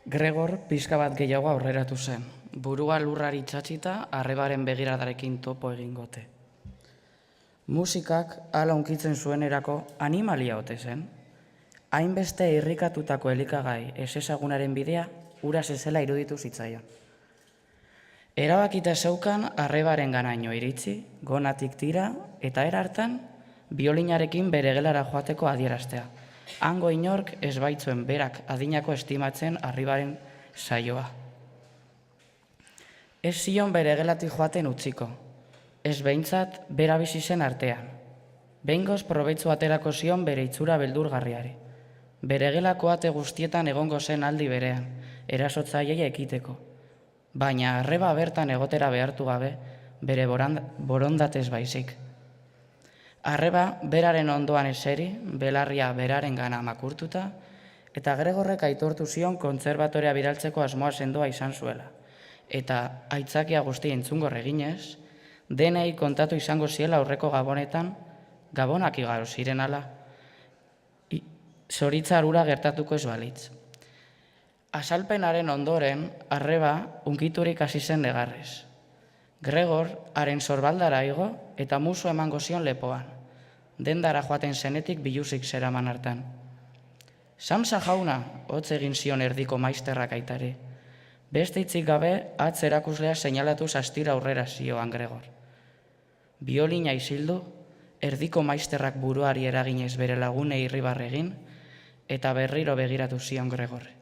Gregor pixka bat gehiago aurreratu zen. Burua lurrari txatxita, arrebaren begiradarekin topo egingote. Musikak hala unkitzen zuenerako animalia ote zen. Hainbeste irrikatutako elikagai ezezagunaren bidea, ura zezela iruditu zitzaion. Erabakita zeukan arrebaren ganaino iritsi, gonatik tira, eta hartan biolinarekin bere gelara joateko adieraztea. Hango inork ez baitzuen berak adinako estimatzen arribaren saioa. Ez zion bere gelatik joaten utziko, ez behintzat bera bizi zen artean. Behingoz probetzu aterako zion bere itxura beldurgarriari. Bere gelako ate guztietan egongo zen aldi berean, erasotzaileia ekiteko. Baina arreba bertan egotera behartu gabe, bere borondatez baizik. Arreba beraren ondoan eseri, belarria beraren gana makurtuta, eta Gregorrek aitortu zion kontserbatorea bidaltzeko asmoa sendoa izan zuela. Eta aitzakia guzti entzungor eginez, denei kontatu izango ziela aurreko gabonetan, gabonak igaro ziren ala, zoritza arura gertatuko ez balitz. Azalpenaren ondoren, arreba unkiturik hasi zen negarrez. Gregor haren sorbaldara igo eta musu emango zion lepoan. Dendara joaten zenetik biluzik zeraman hartan. Samsa jauna, hotz egin zion erdiko maizterrak aitari. Beste hitzik gabe, atz erakuslea seinalatu astira aurrera zioan Gregor. Biolina isildu, erdiko maizterrak buruari eraginez bere lagunei irribarre egin, eta berriro begiratu zion Gregor.